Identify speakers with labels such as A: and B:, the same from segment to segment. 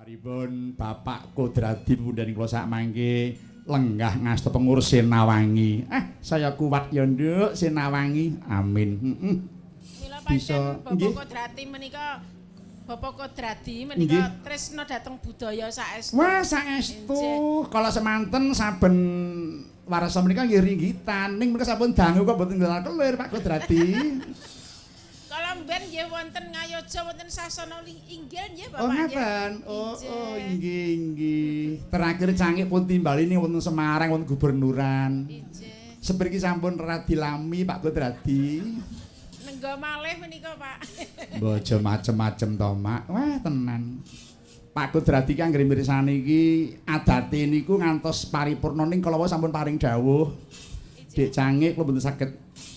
A: Paripun Bapak Kodradi pundhaning kula sak mangke lenggah ngasta pengurus Senawangi. Saya kuat ya Nduk Senawangi. Amin.
B: Mila pancen Bapak Kodradi menika tresna dhateng budaya saestu.
A: Wah, saestu. Kala semanten saben warasa menika nggih ringgitan. Ning menika sampun dangu kok mboten ngelak kelir Pak Kodradi.
B: Kala mben nggih wonten ngayoja wonten sasana inggil nggih Bapak.
A: Oh, ngaten. Oh, inggih. Terakhir cangik pun timbali ning wonten Semarang wonten gubernuran.
B: Inggih.
A: Sepriki sampun radi lami Pak Kodradi.
B: Nenggo malih menika, Pak.
A: Bojo macem-macem to, Mak. Wah, tenan. Pak Kodradi ki anggere mirsani iki adate niku ngantos paripurna ning kala sampun paring dawuh. Dik cangik kula mboten saged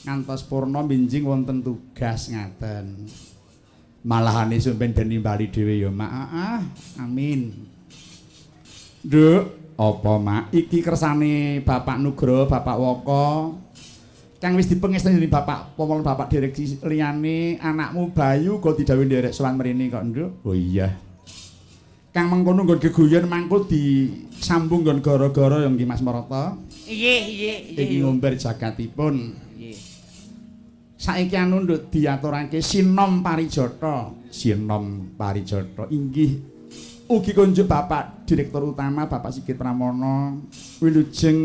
A: ngantos purna binjing wonten tugas ngaten. Malahane sampeyan den nimbali dhewe ya, Mak. Amin. Nduk, apa, Mak? Iki kersane Bapak Nugroho, Bapak Woko. Kang wis dipengesteni dening Bapak Pomol Bapak direksi liyane anakmu Bayu kok didhawuhi nderek sowan mrene kok, Nduk. Oh iya. Kang mengkono nggon geguyon mangko disambung nggon gara-gara ya nggih Mas Marata.
B: Nggih.
A: Iki ngomber jagatipun.
B: Nggih.
A: Saiki anu Nduk diaturake Sinom Parijata. Sinom Parijata inggih ugi kunjuk Bapak Direktur Utama Bapak Sigit Pramono wilujeng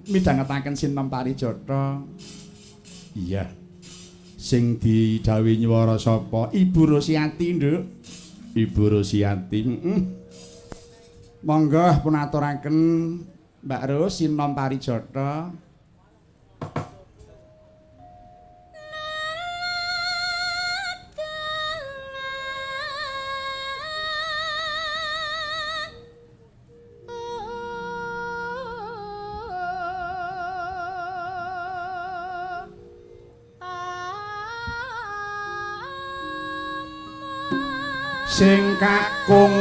A: midhangetaken Sinom Parijata. Iya. Sing didhawuhi nyuwara sapa? Ibu Rosiati, Nduk. Ibu Rosiati. Monggo pun aturaken Mbak Ros Sinom Parijata. Sing kakung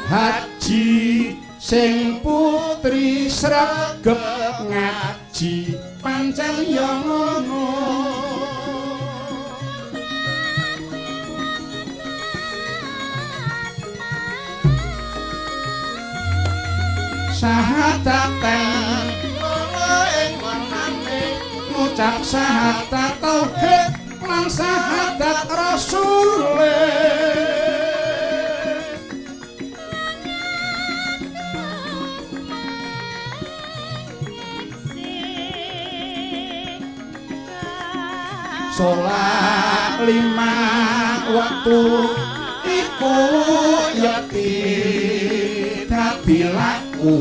A: haji sing putri sregep ngaji pancen ya ngono sahadaten ing warnane ngucap syahadat tauhid lan syahadat rasul sholat 5 waktu iku yakti dadi laku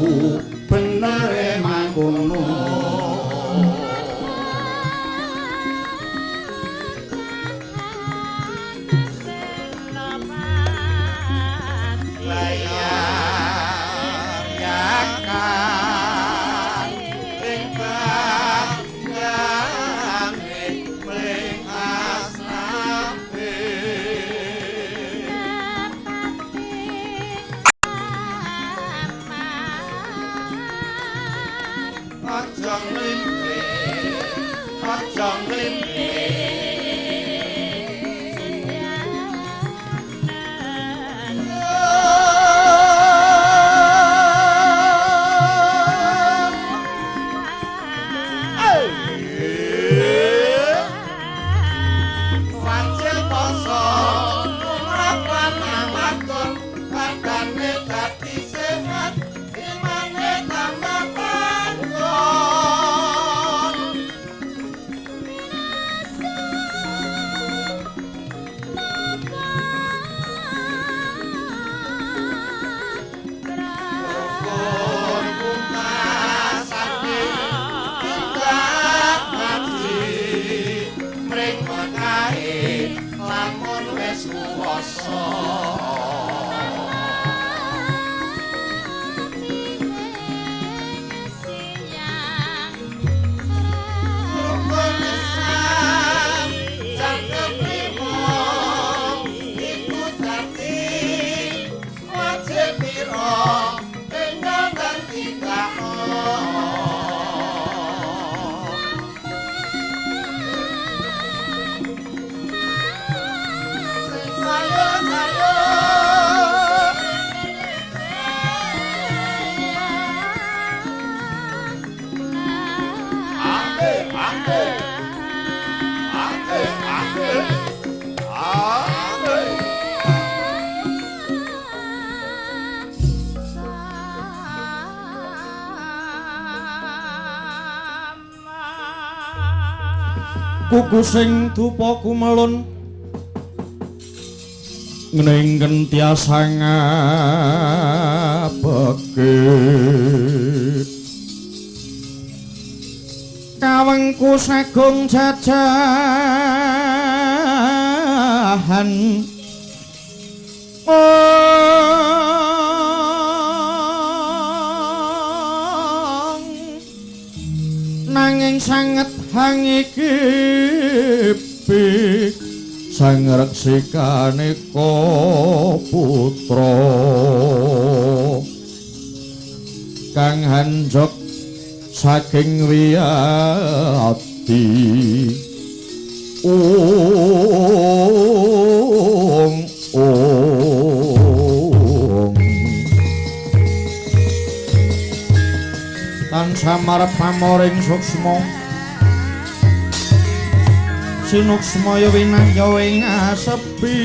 A: bener mangkono
C: Saya kuku sing dupa kumelun ngeningken tiasa ngabekit kawengku sagung jajahan nanging sanget hangikipik sang reksikane putra kang hanjok saking wiyati tansah marep pamoring suksma sinuksmaya winahya ing asepi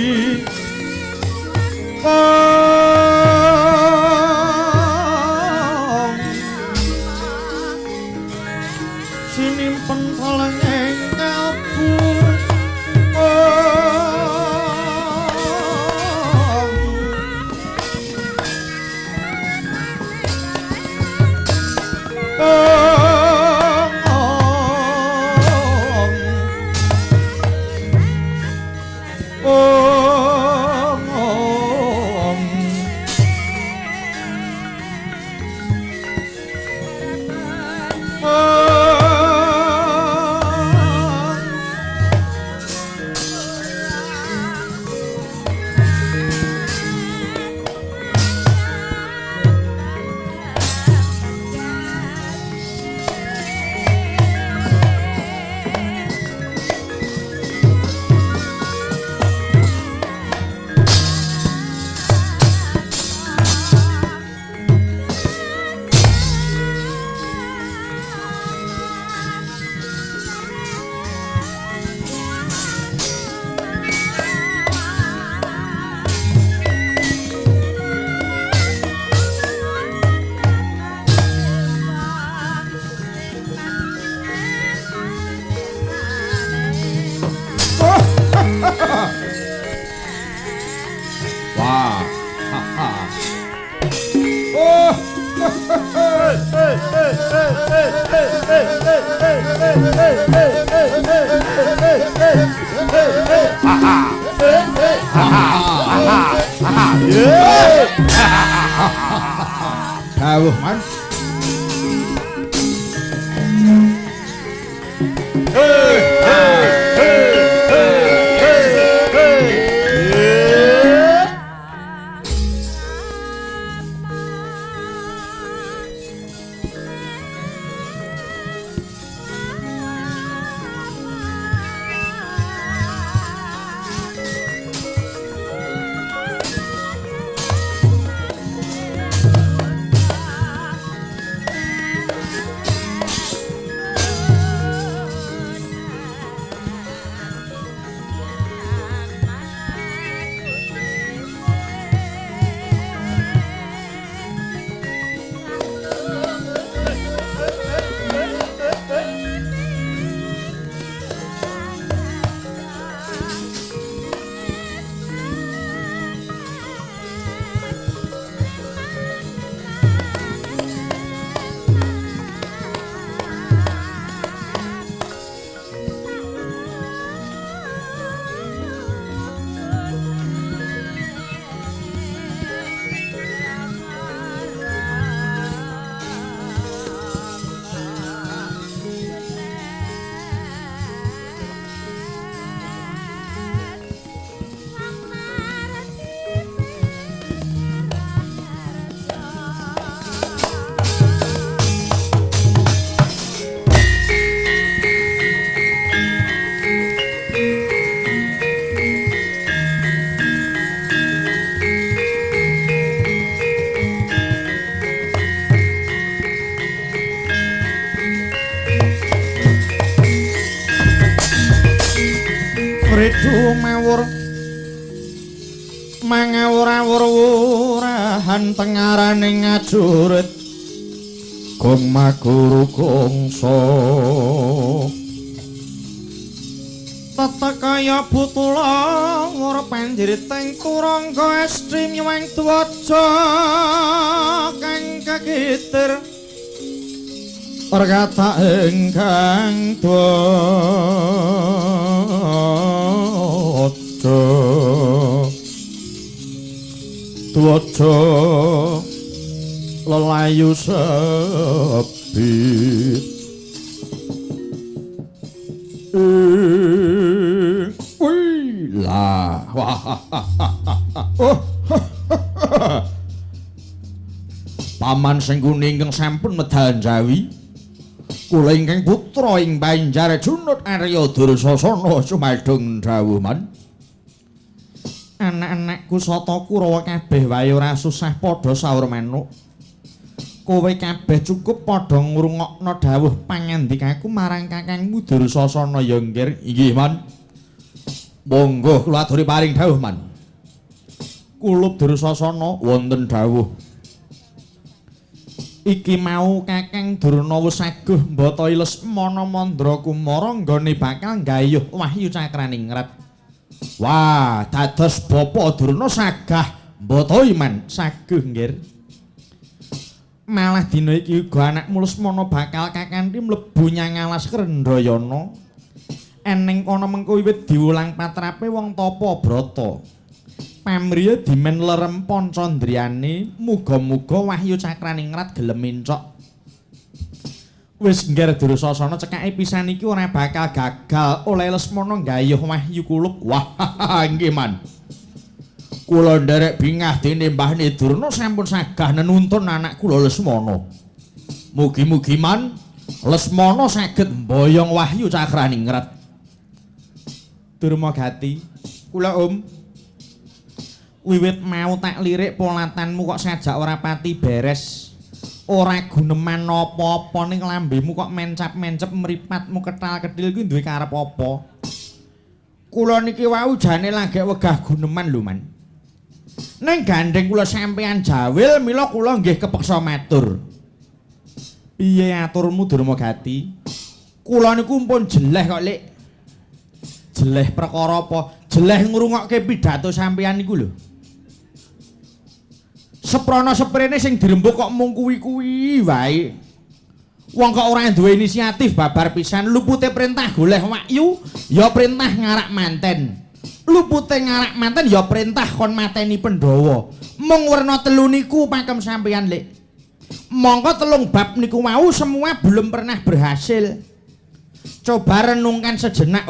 C: sinimpen teleng ing kalbu Dawuh man. Ridu mawur mangawur-awur wurahan tengaraning ngajurit gong maguru gongso Tetekaya butula ora panjriting turangga estrim nyuwang tuwaca kang kagitir perkata ingkang tuwaca lelayu sepi lah paman sing kuning ingkang sampun medal Jawi kula ingkang putra ing Banjar Junut Arya Dursasana sumadong dawuh man anak-anakku sata Kurawa kabeh wae ora susah padha saur manuk kowe kabeh cukup padha ngrungokno dawuh pangandikaku marang kakangmu Dursasana ya nggih inggih man monggo kula aturi paring dawuh man kulup Dursasana wonten dawuh iki mau kakang Durna wis saguh mbata Lesmana Mandra Kumara nggone bakal nggayuh wahyu cakraningrat wah dados bapa Durna sagah mbata iman saguh nggih malah dina iki uga anakmu Lesmana bakal kakanthi mlebu nyang alas Krendayana eneng kono mengko wiwit diulang patrape wong tapa brata pamriya dimen lerem pancandriyane muga-muga wahyu cakraningrat gelem mencok wis ngger Dursasana cekake pisan iki ora bakal gagal oleh Lesmana nggayuh wahyu kulup wah nggih man kula nderek bingah dene mbahne Durna sampun sagah nenuntun anak kula Lesmana mugi-mugi man Lesmana saged mboyong wahyu cakraningrat Durmagati kula wiwit mau tak lirik polatanmu kok sajak ora pati beres ora guneman apa-apa ning lambemu kok mencap-mencep mripatmu ketal-ketil kuwi duwe karep apa kula niki wau jane lagi wegah guneman lho man ning gandeng kula sampeyan jawil mila kula nggih kepeksa matur piye aturmu Durmagati kula niku pun jeleh kok Lik jeleh perkara apa jeleh ngrungokke pidhato sampeyan niku lho seprana seprene sing dirembuk kok mung kuwi-kuwi wae wong kok ora duwe inisiatif babar pisan lupute perintah goleh wahyu ya perintah ngarak manten lupute ngarak manten ya perintah kon mateni Pandhawa mung werna telu niku pakem sampeyan Lik mongko telung bab niku mau semua belum pernah berhasil coba renungkan sejenak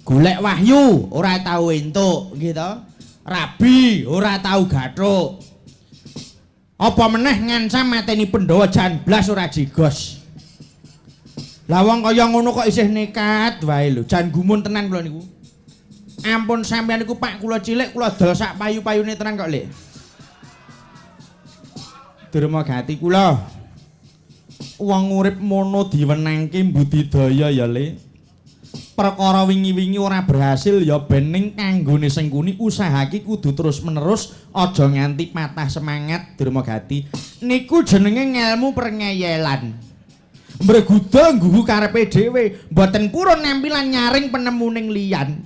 C: golek wahyu ora tau entuk gitu rabi ora tau gathuk apa meneh ngancam mateni Pandhawa jan blas ora jigos lah wong kaya ngono kok isih nekat wae lho jan gumun tenan kula niku ampun sampeyan niku Pak kula cilik kula dol sak payu-payune tenan kok Lik Durmagati kula wong urip mono diwenangke budidaya ya Lik perkara wingi-wingi ora berhasil ya bening kanggone sing kuni usahake kudu terus menerus aja nganti patah semangat Durmagati niku jenenge ngelmu perngeyelan mbreguda nggugu karepe dhewe mboten purun nampilan nyaring penemuning liyan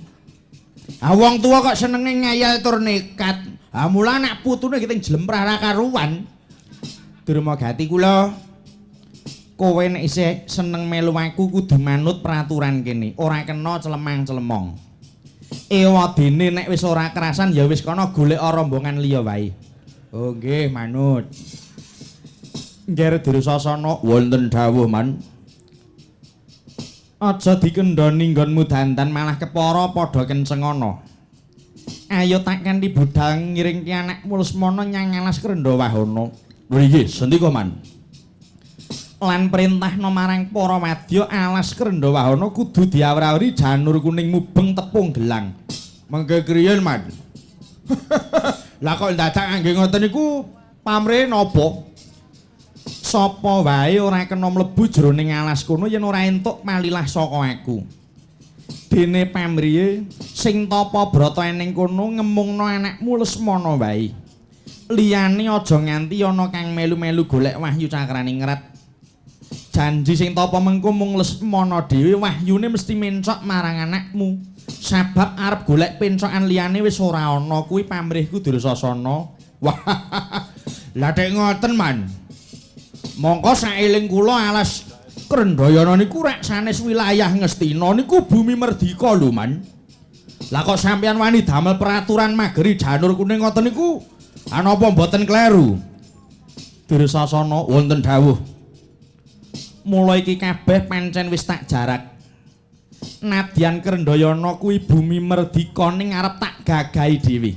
C: wong tuwa kok senenge ngeyel tur nekat mula anak putune kiting jlemprah ra karuan Durmagati kula kowe nek isih seneng melu aku kudu manut peraturan kene ora kena celemang-celemong ewadene nek wis ora kerasan ya wis kana golek rombongan liya wae oh nggih manut nggih Dursasana wonten dawuh man aja dikendhani nggonmu dandan malah kepara padha kencengana ayo tak kanthi budal ngiringke anakmu Lesmana nyang alas Krendawahana lho nggih sendika man lan perintahno marang para wadya alas Krendawahana kudu diawur-awuri janur kuning mubeng tepung gelang. Mengke kriyen, Man? Lah kok dadak angge ngoten niku pamrih napa? Sapa wae ora kena mlebu jroning alas kono yen ora entuk malilah saka aku. Dene pamrihe sing tapa brata eneng kono ngemungno anakmu Lesmana wae. Liyane aja nganti ana kang melu-melu golek wahyu cakraningrat. janji sing tapa mengko mung Lesmana dhewe wahyune mesti mencok marang anakmu. Sabab arep golek pencokan liyane wis ora ana kuwi pamrihku Dursasana. Wah. Lah nek ngoten man. Mongko saeling kula alas Krendayana niku rek sanes wilayah Ngastina niku bumi merdika lho man. Lah kok sampeyan wani damel peraturan mageri janur kuning ngoten niku anapa mboten kleru? Dursasana wonten dawuh. Mula iki kabeh pancen wis tak jarak. Nadyan Krendayana kuwi bumi merdika ning arep tak gagahi dhewe.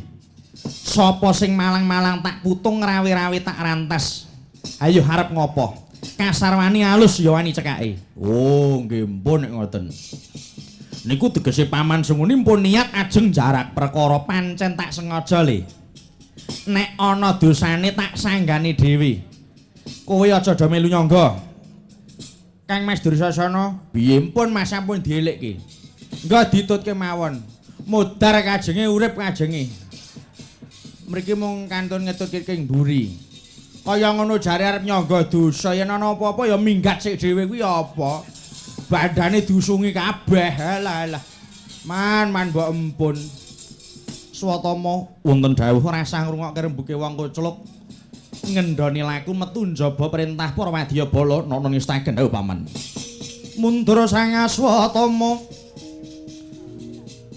C: Sapa sing malang-malang tak putung rawe-rawe tak rantas. Ayo harap ngopo? Kasar wani alus ya wani cekake. Oh, nggih mpun nek ngoten. Niku tegese paman senguni mpun niat ajeng jarak perkara pancen tak sengaja le. Nek ana dosane tak sanggani dhewe. Kowe aja do melu nyangga. Kang Mas Dursasana, piye pun Mas sampun dielekke. Enggak ditutke mawon. Modar kajenge urip kajenge. Mriki mung kantun ngetutke king mburi. Kaya ngono jare arep nyangga dosa yen ana apa-apa ya minggat sik dhewe kuwi apa? Bandane diusungi kabeh. Alah. Man mbok empun. Swatama wonten dawuh rasa ngrungokke rembuke wong kucluk. Ngendhoni laku metu njaba perintah para wadyabala nana ngestaken dawuh paman. Mundur sang Aswatama.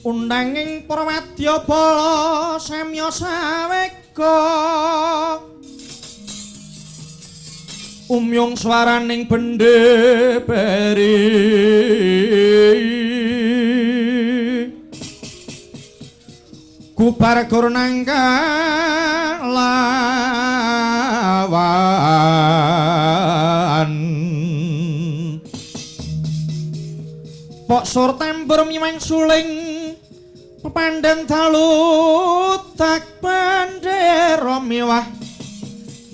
C: Undanging para wadyabala samya sawega. Umyung swaraning bendhe beri. Kubar gurnangka lawan Pok sur tempur miwang suling pepandang dalu tak bandera miwah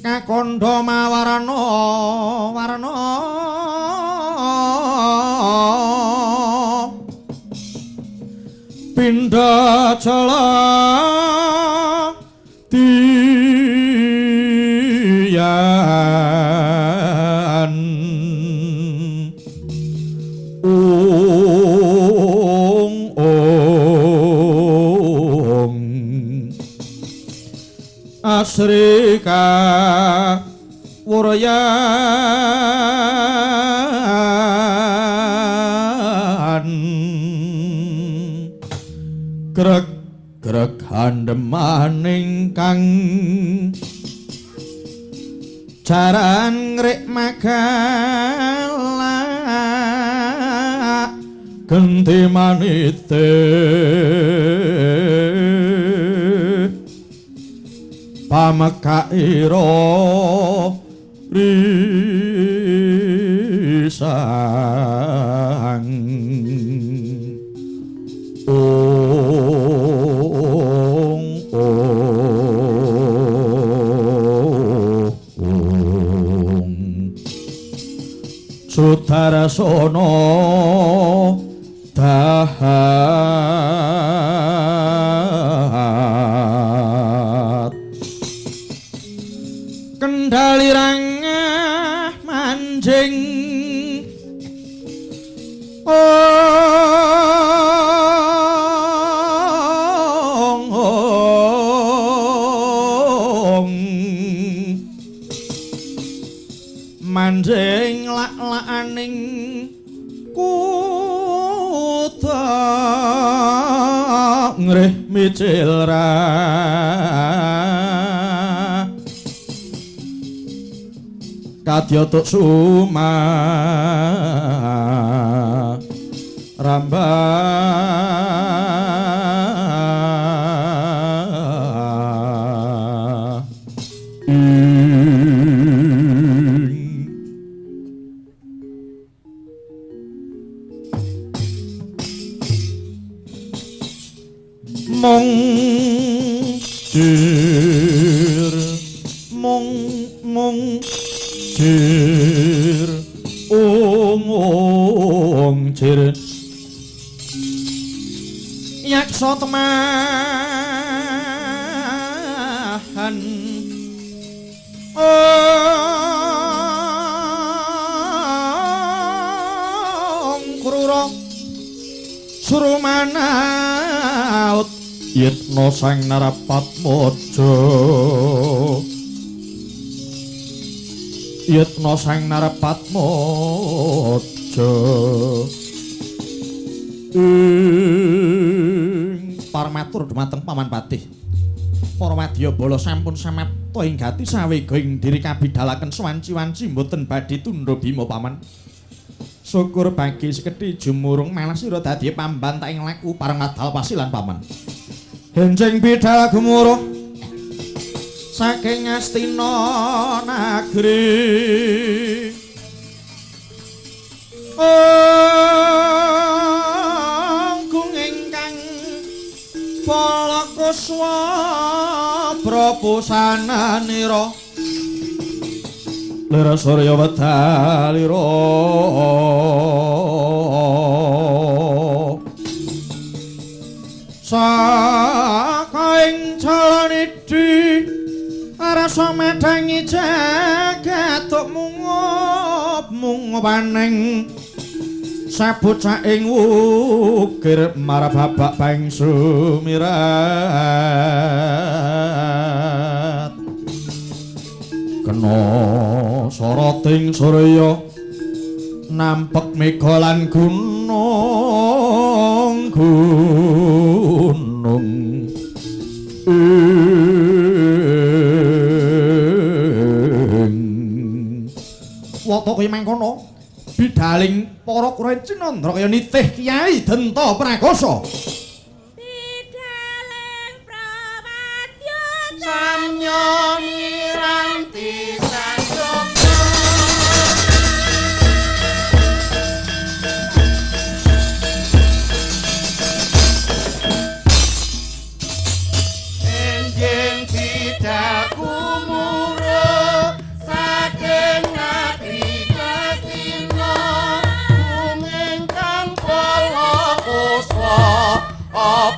C: kakondo mawarana pindah jala tiyan ong asrika wurayan greg handemaning kang jaran ngrek magala genti manite pamekaira risang Sudarasana dahat kendali rangah manjing manjing lak-lakaning kuta ngrih micil ra kadya tuk suma rambah mong jir mong jir ong jir yaksa temahan panaut yitna sang Narapatmaja yitna sang Narapatmaja parmatur dumateng Paman Patih para wadyabala sampun samapta ing gati sawega ing diri kabidalaken sawanci-wanci mboten badhe tundha bima Paman. Syukur bagi sekedhi jumurung malah sira dadi pambanta ing laku pareng adal pasilan Paman. Henjing bidal gemuruh saking Astina Nagri. Gung ingkang Palakuswa prapusananira Lir Surya Wedalira sakaing calanidi rasa medangi jagat mungup-mungupaning sabocah ing ukir marababak bang sumirat kena soroting surya nampek mega lan gunung wata kaya mangkono bidaling para Kurancandra kaya nitih Kyai Denta Prakasa
B: bidaling prawadya
C: samya miranti sanjogja enjing bidaku murah saking negeri Kastina ingkang Palakuswa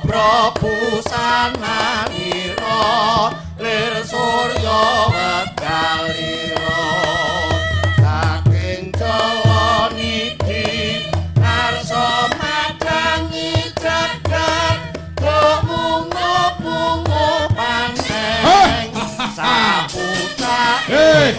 C: prapusananira lir Surya Wedalira saking calanidi arsa madangi jagat mungup-mungupaning sapucah hey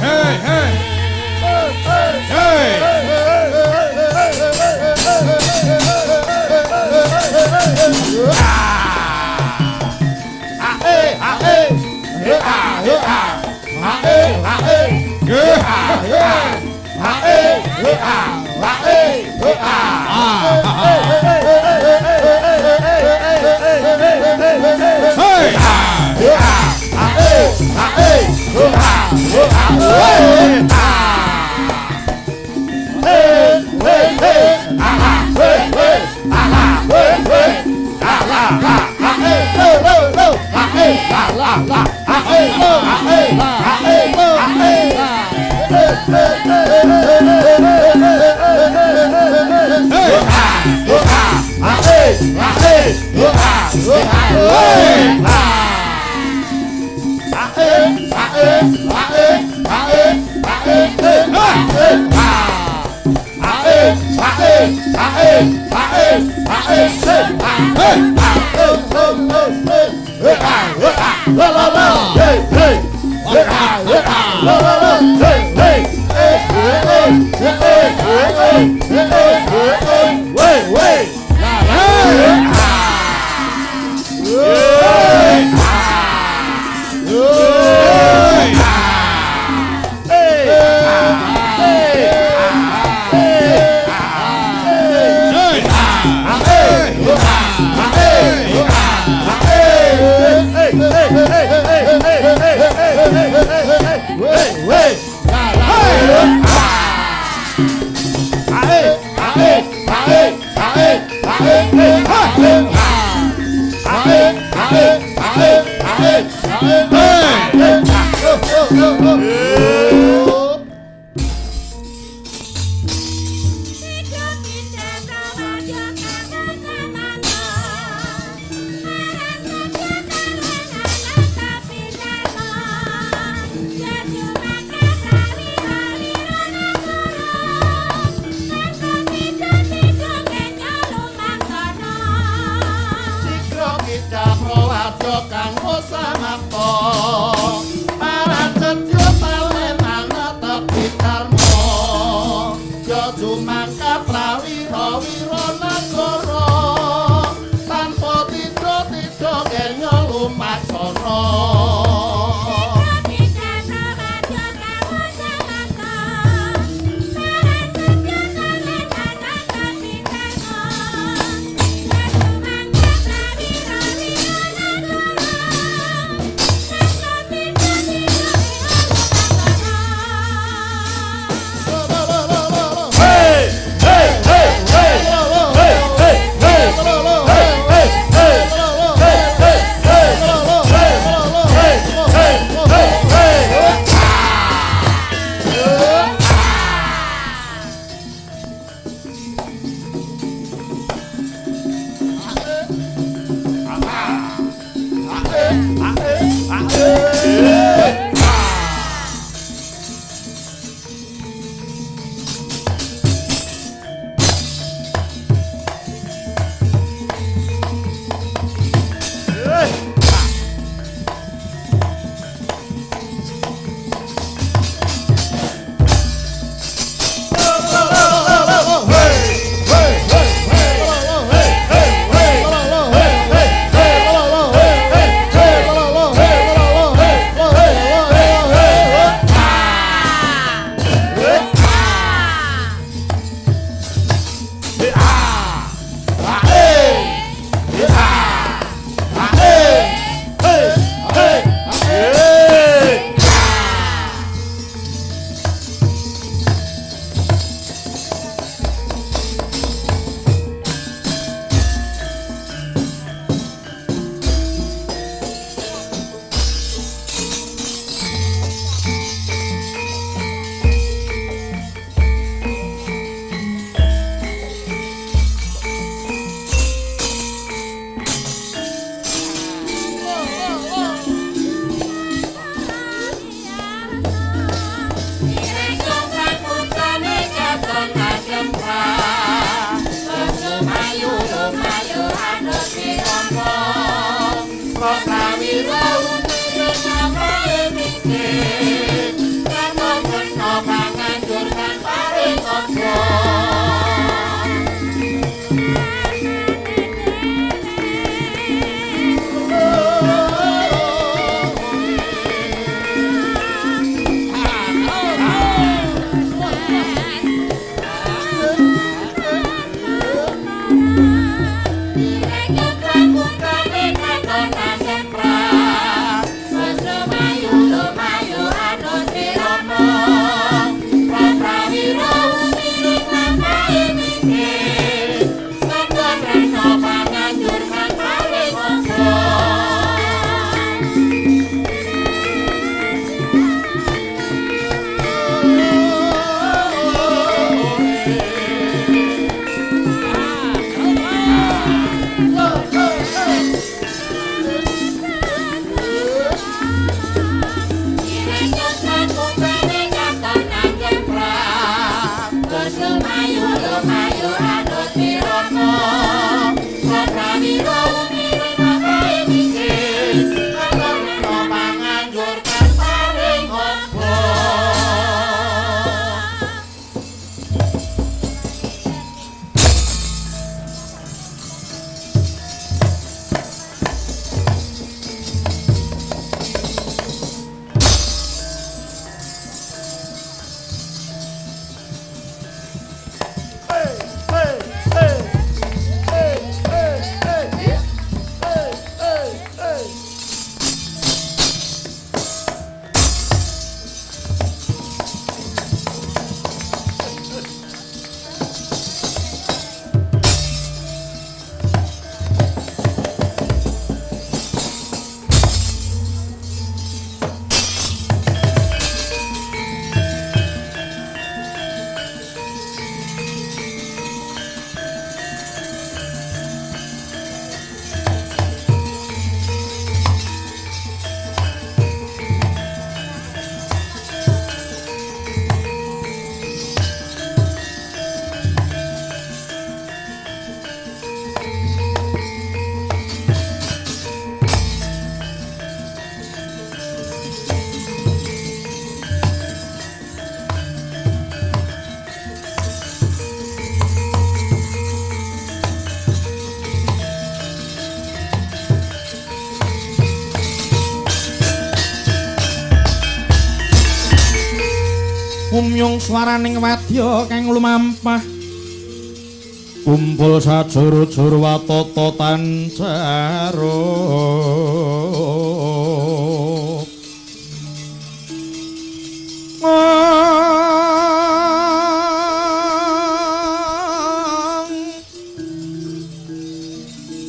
C: Umyung swaraning wadya kang lumampah kumpul sajuru-juru watata tancaro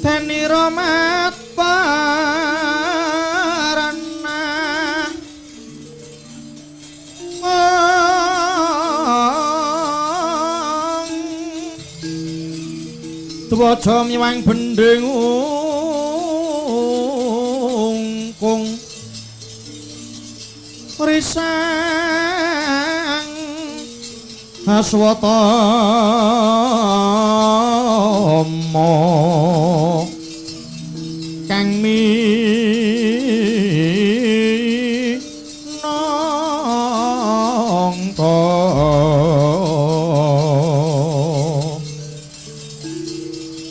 C: Teni romat Tuwaja miwang bendheng ungkung risang aswata kang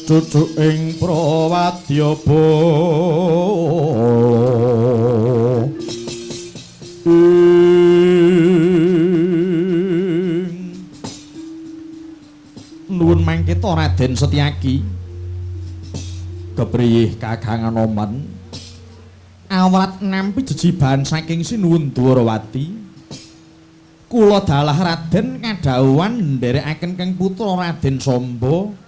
C: cucuk ing prawadyabala nuwun mangkita Raden Setyaki kepriyih Kakang Anoman awrat nampi jejibahan saking Sinuwun Dwarawati kula dalah Raden kadhawuhan nderekaken kang putra Raden Samba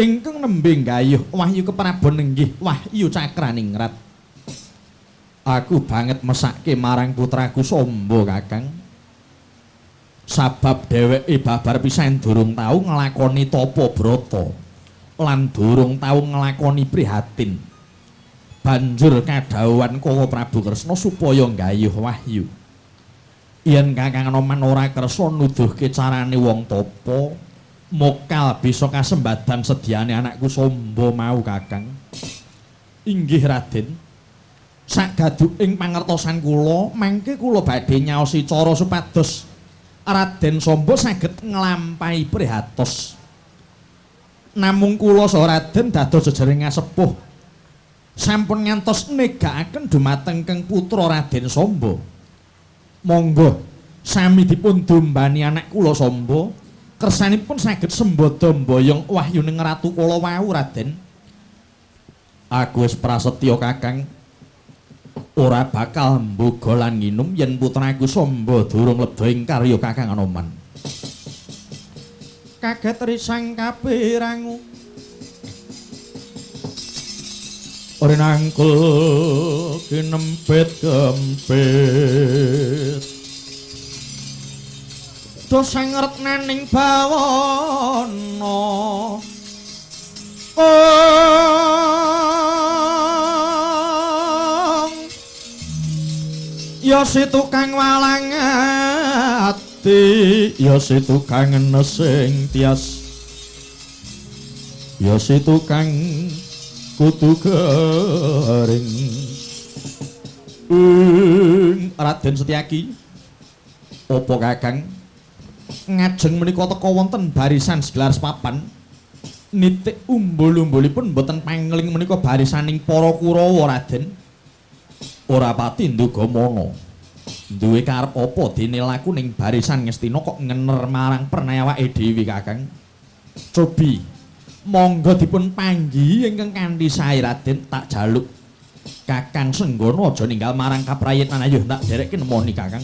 C: ingkang nembe gayuh wahyu keprabon nenggih wahyu cakraningrat aku banget mesake marang putraku Samba Kakang sabab dheweke babar pisan durung tau nglakoni tapa brata lan durung tau nglakoni prihatin banjur kadhawuhan Kala Prabu Kresna supaya gayuh wahyu yen Kakang Anoman ora kersa nuduhke carane wong tapa mokal bisa kasembadan sediane anakku Samba mau Kakang. Inggih Raden. Sagadu ing pangertosan kula, mangke kula badhe nyaosi cara supados Raden Samba saged nglampahi prihatos. Namung kula saha Raden dados jejering sepuh sampun ngantos negakaken dumateng keng putra Raden Samba. Monggo sami dipun dombani anak kula Samba, kersanipun saged sembada mboyong wahyuning ratu kala wau Raden. Aku wis prasetya Kakang, ora bakal mboga lan nginum yen putraku Samba durung lebda ing karya Kakang Anoman. Kaget risang kabeh rangu ora nangkul kinempit-kempit dosang retnaning bawana ya si tukang walang ati, ya si tukang nesing tias, ya si tukang kudu garing. Raden Setyaki, apa Kakang ngajeng menika teka wonten barisan segelar papan nitik umbul-umbulipun mboten pangling menika barisaning para Kurawa Raden. Ora pati ndugamana duwe karep apa dene laku ning barisan Ngastina kok ngener marang pernah awake dhewe Kakang. Cobi monggo dipun panggi ingkang kanthi sae Raden, tak jaluk Kakang Senggana aja ninggal marang kaprayetan. Ayo tak derekke nemoni Kakang.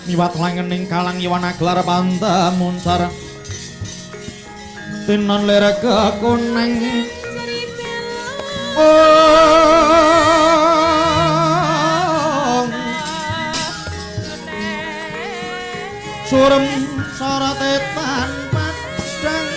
C: Miwat langening kalang Iwana gelar panta muncar tinon lerek kekunang surem sorotetan padang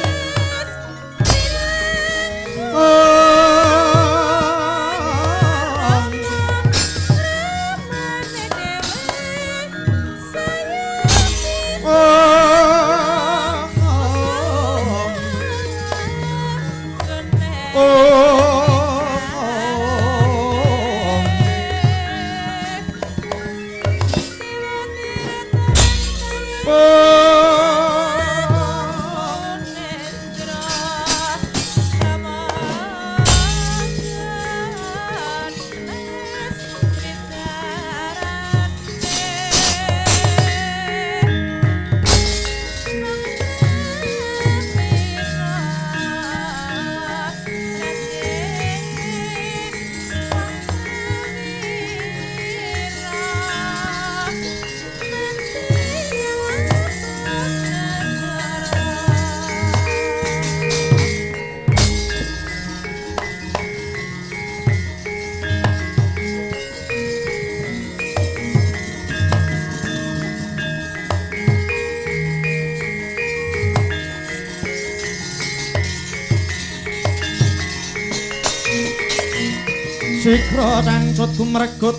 C: sikra cangcut kumregut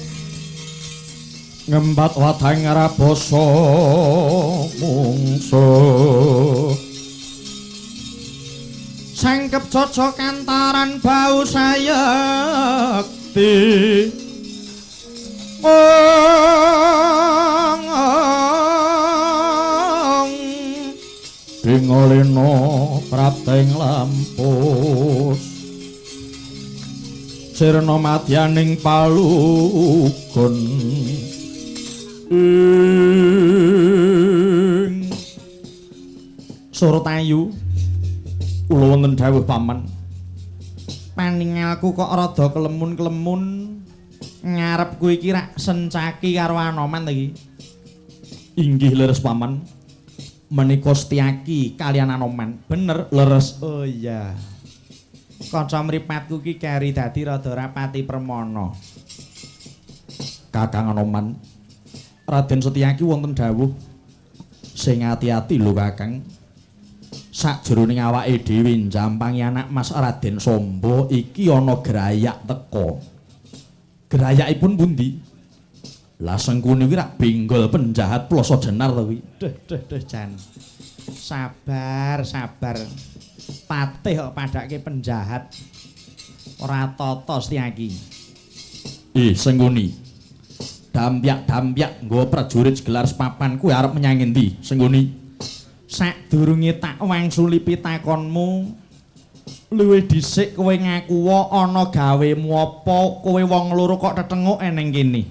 C: ngembat wadhang rabasa mungsuh sangkep cocok antaran bau sayekti dingolena prapteng lampus sirna madyaning palugon Suratayu kula wonten dawuh paman paningalku kok rada kelemun-kelemun ngarepku iki rak sencaki karo Anoman ta iki. Inggih leres paman, menika Setyaki kalian Anoman. Bener leres. Oh iya, kanca mripatku ki keri dadi rada rapati permana. Kakang Anoman, Raden Setyaki wonten dawuh sing ati-ati lho Kakang. Sakjroning awake dhewe njampangi anak Mas Raden Samba iki ana gerayak teka. Gerayakipun pundi? Lah Sengkuni kuwi rak benggol penjahat ploso jenar to kuwi. Duh Jan. Sabar. Patih kok padake penjahat. ora tata Setyaki. Sengguni. Dampyak-dampyak nggawa prajurit gelar sepapan kuwi arep menyang endi, Sengguni? Sadurunge tak wangsuli pitakonmu, luwih dhisik kowe ngakuwa ana gawemu apa, kowe wong loro kok tetenguk eneng kene.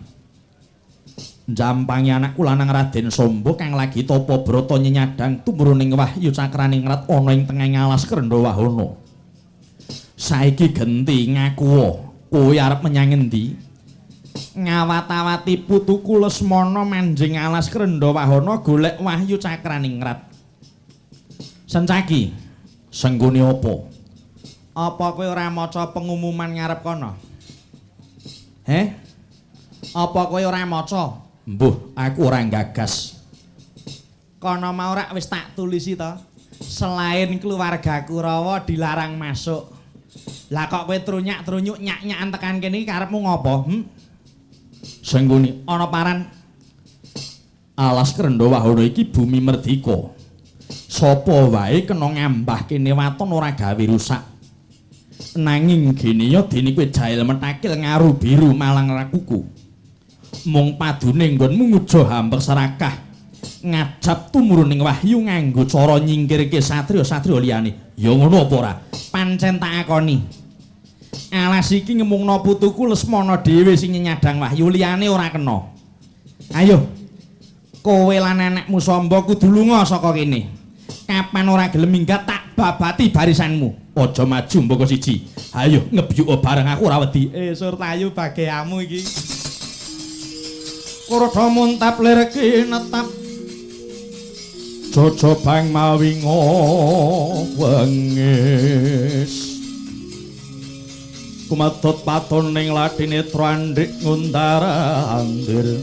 C: Njampangi anakku lanang Raden Sombo kang lagi tapa brata nyadang tumruning wahyu cakraning ngrat ana ing tengahing alas Krendawahana. Saiki genti ngakuwa, kowe arep menyang endi? Ngawat-awati putuku Lesmana manjing alas Krendawahana golek wahyu cakraning ngrat. Sencaki, Sengguni apa? Apa kowe ora maca pengumuman ngarep kono? Apa kowe ora maca? Mbuh, aku ora gagas. Kono mau rak wis tak tulisi to. Selain keluarga Kurawa dilarang masuk. Lah kok kowe trunyak-trunyuk nyak-nyakan tekan kene iki karepmu ngopo? Sengguni, ana paran. Alas Krendawahana iki bumi merdika. Sapa wae kena ngambah kene waton ora gawe rusak. Nanging gene ya dene kowe jail metakil ngaru biru malang rakuku. Mung padune nggonmu nguja hampek serakah. Ngajab tumruning wahyu nganggo cara nyingkirke satriya-satriya liyane. Ya ngono apa ora? Pancen tak akoni. Alas iki ngemungna putuku Lesmana dhewe sing nyadang wahyu liyane ora kena. Ayo. Kowe lan anakmu Samba kudu lunga saka kene. Kapan ora gelem minggat tak babati barisanmu. Aja maju mboko siji. Ayo ngebyuk bareng aku ora wedi. Surtayu bageamu iki. Kurodha muntap liriki netap. Jojobang mawinga wengis. Kumadot paton ning ladine Trandhik nguntara andir.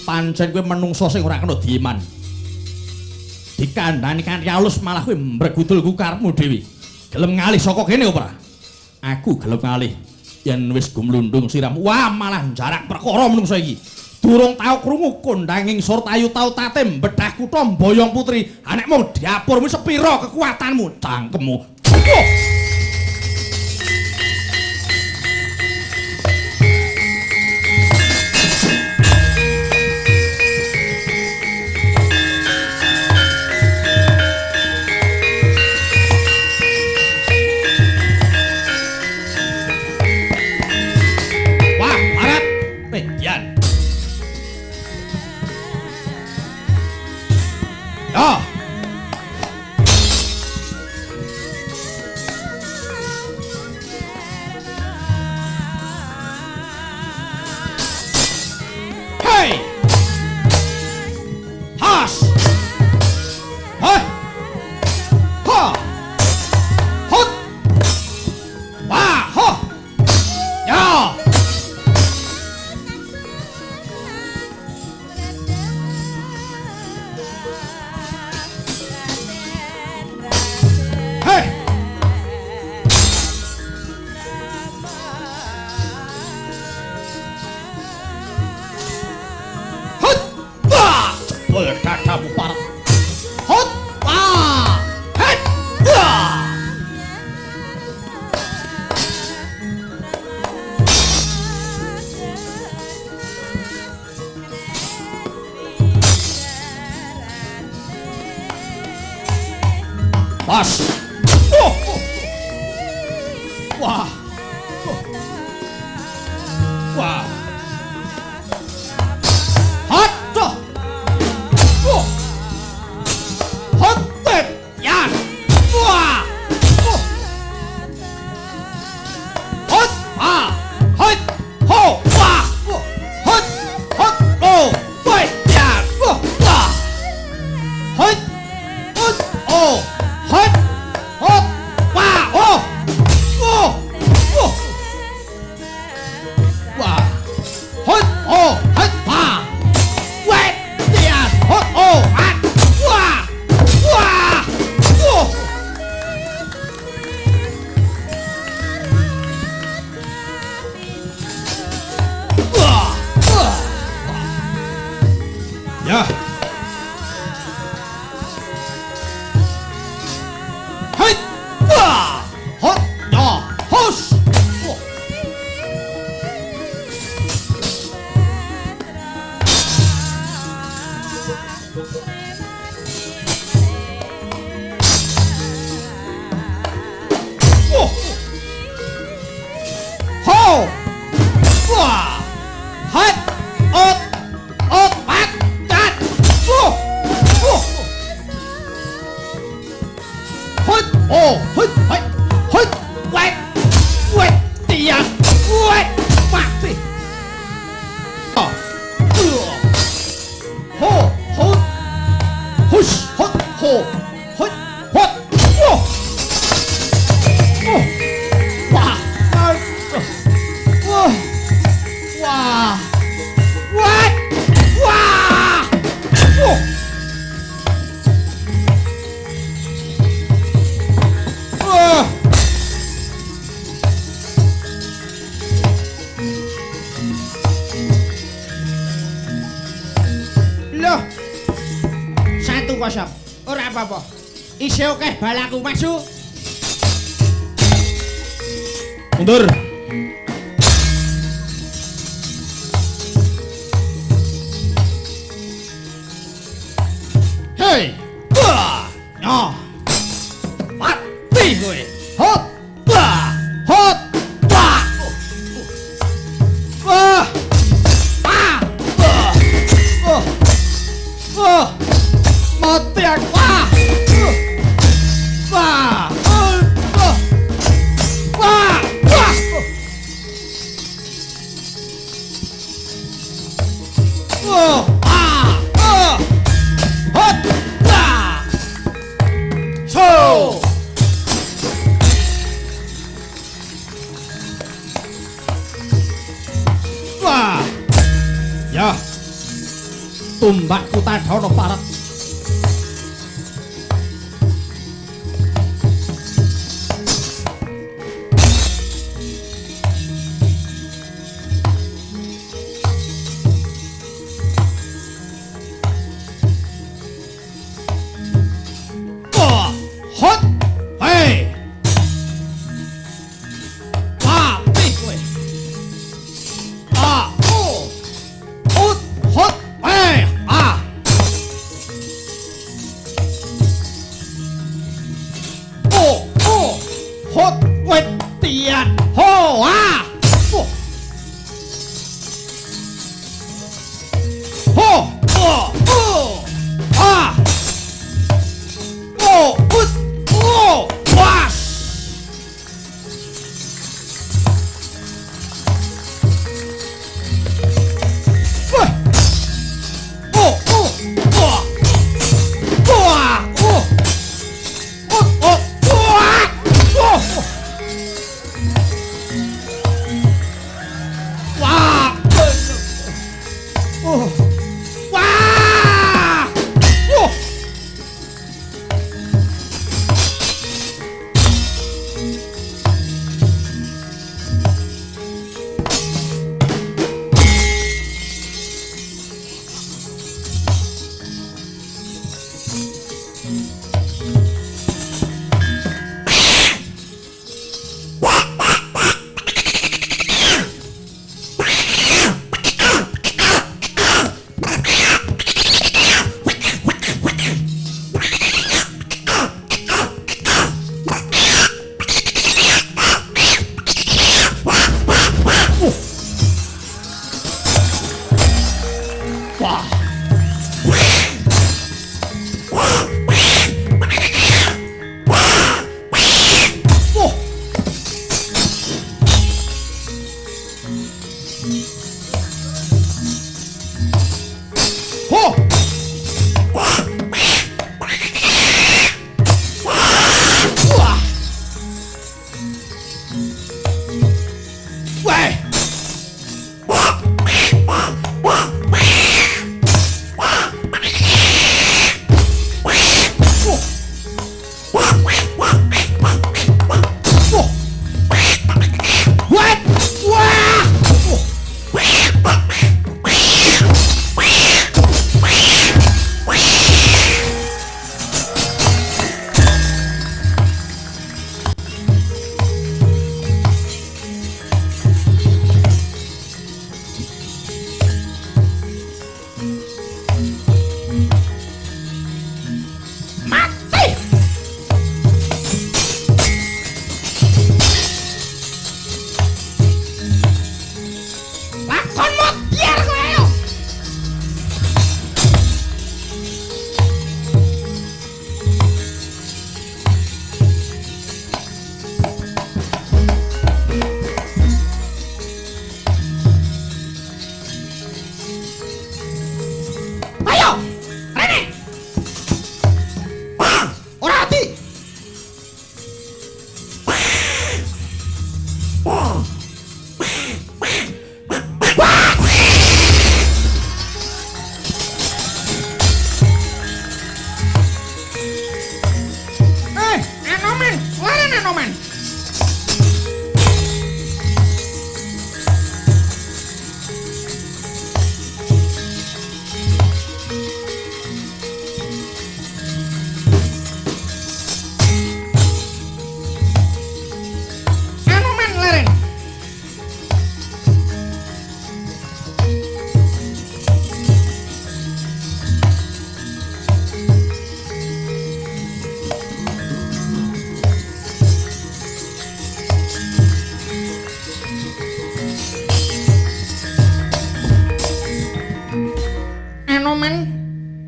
C: Pancen kowe menungso sing ora kena dieman. Dikandhani kanthi alus malah kowe mbregudulku karepmu dhewe. Gelem ngalih saka kene apa ora? Aku gelem ngalih. Yen wis gumlundung siramu, wah malah jarak perkara menungso iki. Durung tau krungu kondanging Surtayu tau tate mbedah kutha Boyong Putri. Anakmu diapurmu sepira kekuatanmu, cangkemmu. Ya. Hey. Has. Hey. Ha. Hot. Wah, ho. Ya. Dadamu parek. Hot! Wah! Het! Wah! Pas! Wah! Wah! Hot! Oh! Wah! Hot! Ot! Ot! Pat! Dat! Oh! Oh! Hot! Oh! Hot! Hot! Hot! Wet! Wet! Tiang! Wet! Mati! Oh! Ho! Hot! Hush! Hot! Ho! Hot! Hot! Oh! Oh! Wah! Wah! Wah! What? Wah! Oh! Wah!
D: Loh. 1-0. Ora apa-apa. Isih akeh balaku maju.
C: Mundur. Hei! Wah! Nah. Mati kowe. Hot! Wah! Hot! Wah! Wah! Ah! Wah! Wah! Wah! Mati aku. Wah! Wah! Wah! Wah! Wah! Wah! Ah! Ah! Hot! Wah! So! Wah! Ya. Tumbakku tadhono parat. Wah! Hot! Hei! Mati kowe. Ah! Oh! Hot! Hot! Hei! Ah! Oh! Oh! Hot! Wet! Tian! Ho! Ah! Oh! Ho! Oh! Oh! Ah! Oh! Ut! Oh! Wah! Wah! Oh! Oh! Wah! Wah! Oh! Oh! Oh! Wah! Oh!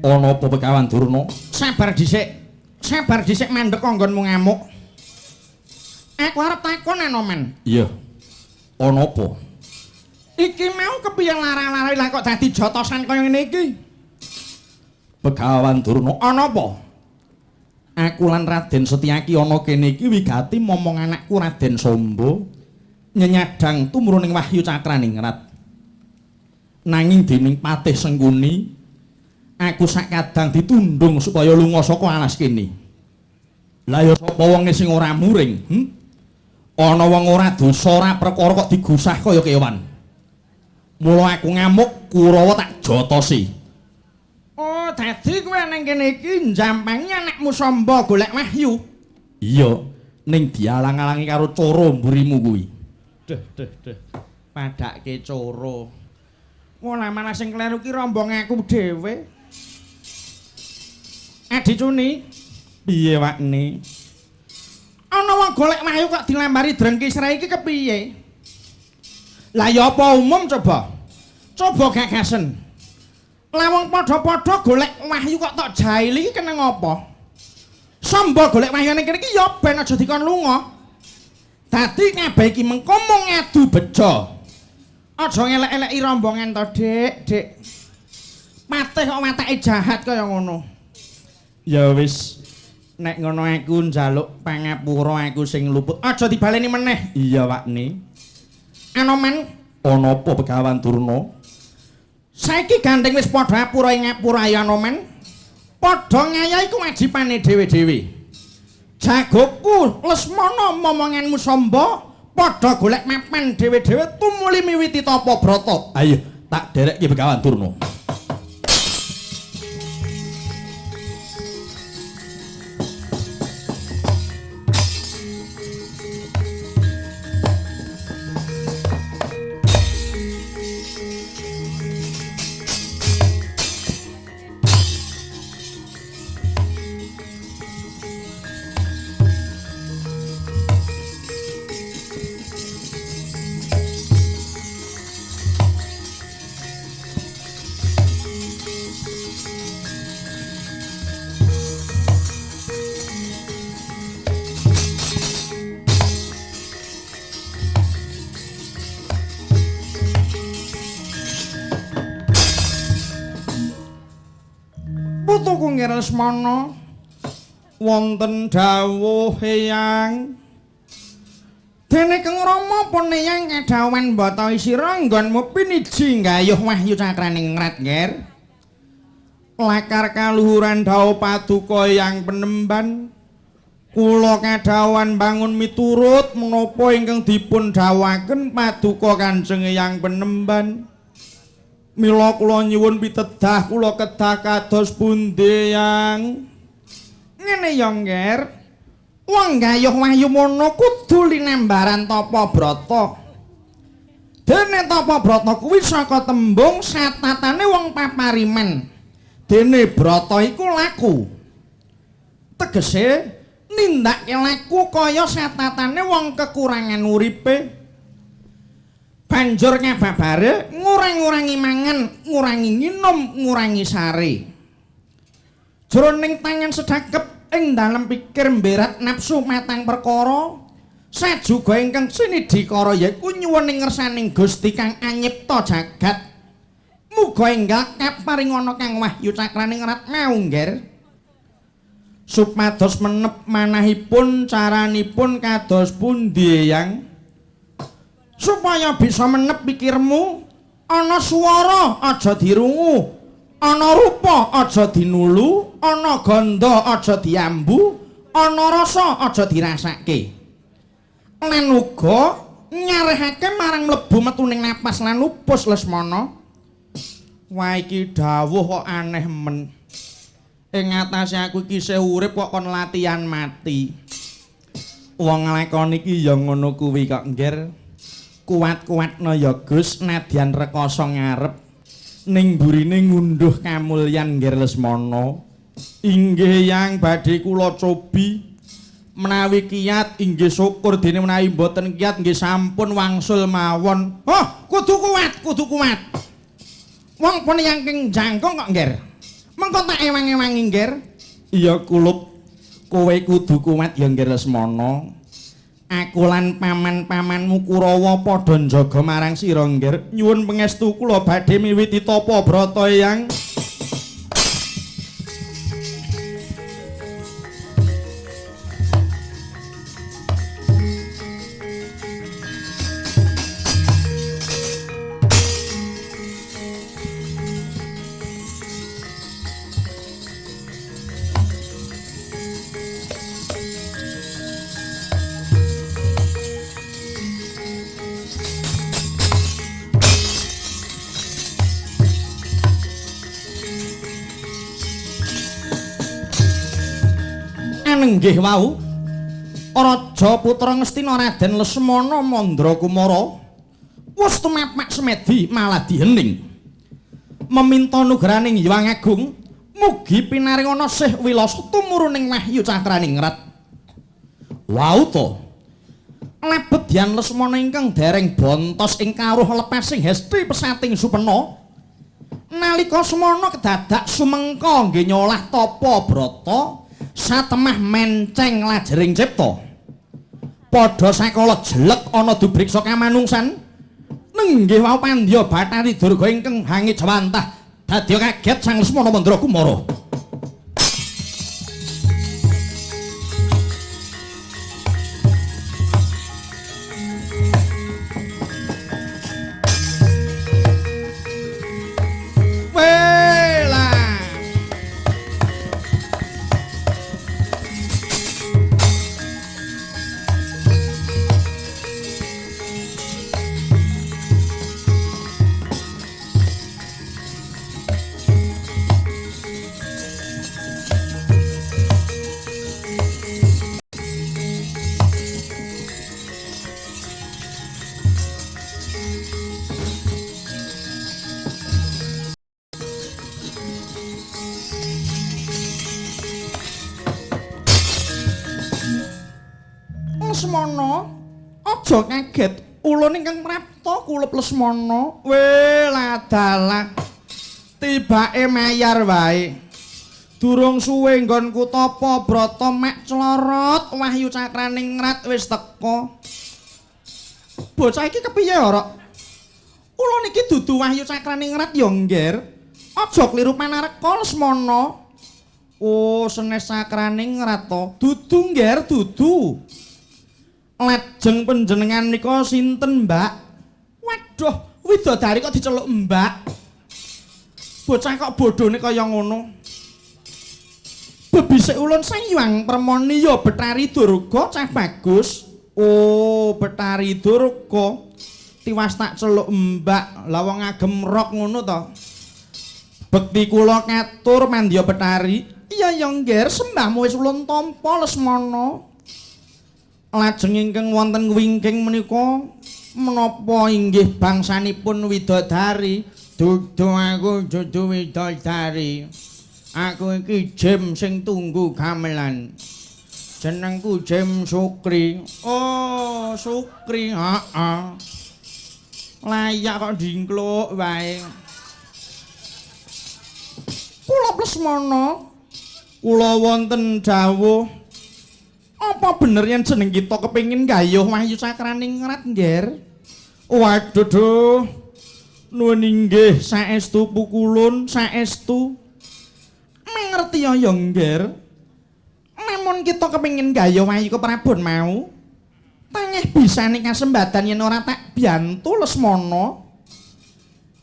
C: Ana apa Begawan Durna?
D: Sabar dhisik mandhek kanggonmu ngamuk. Aku arep takon Anoman.
C: Iya. Ana apa?
D: Iki mau kepiye larang-larang lah kok dadi jotosan kaya ngene iki?
C: Begawan Durna, ana apa? Aku lan Raden Setyaki ana kene iki wigati momong anakku Raden Samba nyenyadang tumruning Wahyu Cakraningrat. Nanging dening Patih Sengkuni, aku sakadang ditundung supaya lunga saka alas kene. Lah ya sapa wonge sing ora muring? Ana wong ora dosa ora perkara kok digusah kaya kewan. Mula aku ngamuk Kurawa tak jotosi.
D: Oh, dadi kowe nang kene iki njampangi anakmu Samba golek Wahyu.
C: Iya, ning dialang-alangi karo cara mburimu kuwi.
D: Deh. Padake cara. Wala malah sing kleru ki rombong aku dhewe. Adi Cuni,
C: Piye wakne?
D: ana wong golek Wahyu kok dilambari drengki srai iki kepiye? Lah ya apa umum coba? Coba gagasen. Lah wong padha-padha golek Wahyu kok tok jaili iki keneng apa? Samba golek Wahyu ning kene iki ya ben aja dikon lunga. Dadi kabeh iki mengko mung ngadu bejo. Aja ngelek-eleki rombongan to, Dik. Patih kok watake jahat kaya ngono.
C: Ya wis,
D: Nek ngono aku njaluk pangapura aku sing luput. Aja dibaleni meneh.
C: iya wakne.
D: Anoman,
C: Ana apa Begawan Durna?
D: saiki gandeng wis padha apura ing ngapura ya Anoman. Padha ngayahi kewajibane dhewe-dhewe. Jagoku Lesmana momonganmu Samba padha golek mapan dhewe-dhewe tumuli miwiti tapa brata.
C: Ayo, tak derekke Begawan Durna.
D: Putuku Nggih Lesmana wonten dawuh eyang dene Kang Rama puneyang kadhawan mbata isira nggonmu piniji nggayuh Wahyu Cakraningrat Nger. Lakar kaluhuran dawuh paduka yang penemban kula kadhawan bangun miturut menapa ingkang dipun dawuhaken paduka Kanjeng Eyang Penemban. Mila kula nyuwun pitedah kula kedah kados pundi yang ngene ya Nger. Wong gayuh Wahyu mono kudu linambaran tapa brata. Dene tapa brata kuwi saka tembung satatane wong papariman. Dene brata iku laku. Tegese nindakake laku kaya satatane wong kekurangan uripe. Banjur ngababare ngurang-ngurangi mangan, ngurangi nginum, ngurangi sare. Jroning tangan sedakep ing dalem pikir mberat nafsu matang perkara, sajuga ingkang sinidikara yaiku nyuwuning ngersaning Gusti kang anyipta jagat. Muga enggal kaparingana Kang Wahyu Cakraningrat mau Nger. Supados menep manahipun caranipun kados pundi yang supaya bisa menep pikirmu, ana swara aja dirungu, ana rupa aja dinulu, ana ganda aja diambu, ana rasa aja dirasake. Lan uga nyarehake marang mlebu metuning napas lan lupus Lesmana. Wah iki dawuh kok aneh men. Ing atase aku iki isih urip kok kon latihan mati. Wong nglakoni iki ya ngono kuwi kok Nger. Kuat-kuatno ya Gus nadyan rekoso ngarep ning burine ngunduh kamulyan Nger Lesmana. Inggih yang badhe kula cobi menawi kiyat inggih syukur dene menawi mboten kiyat nggih sampun wangsul mawon. Oh, kudu kuat. Wong pun yang keng jangkung kok Nger. Mengko tak ewang-ewangi, Ngger.
C: Iya kulup, kowe kudu kuat ya Ngger Lesmana. Aku lan paman-pamanmu Kurawa padha njaga marang sira Ngger. Nyuwun pangestu kula badhe miwiti tapa brata Eyang. Nggih wau Raja putra Ngastina Raden Lesmana Mandrakumara wis tumapak semedi malah dihening meminta nugraning Hyang Agung mugi pinaringana sih wilasa tumuruning wahyu cakraning ngrat. Wau to lebedyan Lesmana ingkang dereng bontos ing kawruh lepasing Hesti pesating Supena nalika semana kedadak sumengka nggih nyolah tapa brata satemah menceng lajering cipta padha sakala jelek ana dubriksa kamanungsan nenggih wau Pandya Bathari Durga ingkang hangi jawantah dadi kaget Sang Lesmana Mandrakumara. Lesmana, aja kaget. Ulun ingkang prapta kulup Lesmana. Lah dalah. Tibake mayar wae. Durung suwe nggonku tapa brata mek clorot wahyu cakraning ngrat wis teka. Bocah iki kepiye ora? Ulun iki dudu wahyu cakraning ngrat ya, Ngger. Aja kliru panareka Lesmana. Oh, senes cakraning ngrat to. Dudu, Ngger, dudu. Lajeng panjenengan nika sinten, Mbak? Waduh, widodari kok diceluk Mbak. Bocah kok bodhone kaya ngono. Bebisik ulun sayang permoni ya Bathari Durga cah bagus. Oh, Bathari Durga. Tiwas tak celuk Mbak. Lah wong agem rok ngono to. Bekti kula katur Mandya Bathari. Iya ya Ngger, sembahmu wis ulun tampa Lesmana. Lajeng ingkang wonten wingking menika menapa inggih bangsanipun widodari? Dudu aku dudu widodari. Aku iki Jem sing tunggu gamelan. Jenengku Jem Sukri. Oh, Sukri, heeh. Layak kok dingkluk wae. Kula Lesmana, kula wonten dawuh apa bener yen jeneng kita kepengin gayuh wahyu cakraning ngrat, Ngger? Waduh. Nuwun inggih saestu pukulun, saestu. Mengerti ya, Ngger. Namun kita kepengin gayuh wahyu keprabon mau. Tangih bisane kasembadan yen ora tak biyantu Lesmana.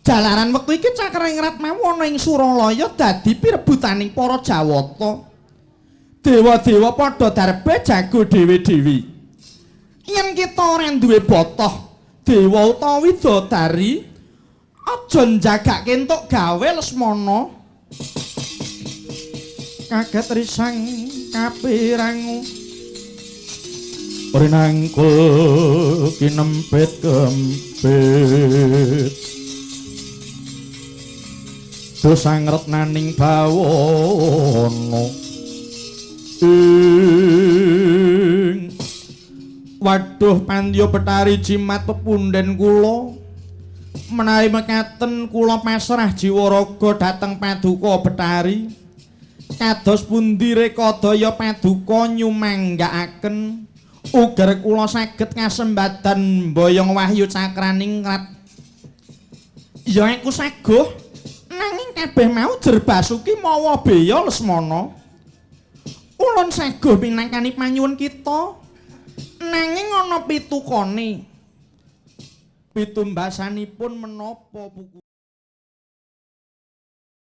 C: Jalaran wektu iki cakraning ngrat mau ana ing Suralaya dadi pirebutaning para Jawata. Dewa-dewa padha darbe jago dewi-dewi. Yen kita ora duwe botoh dewa utawa widodari, aja njagake entuk gawe Lesmana. Kaget risang kapirangu. Rinangkul kinempit-kempit. Dosang retnaning bawana. Waduh Pandya Bathari jimat pepunden kula Menawi mekaten kula pasrah jiwa raga dhateng Paduka Betari. Kados pundi rekadaya Paduka nyumanggaaken uger kula saged ngasembadan boyong wahyu cakraning rat. Ya aku saguh nanging kabeh mau jer Basuki mawa beya Lesmana. Ulun saguh minangkani panyuwun kita. Nanging ana pitukane. Pitumbasanipun menapa buku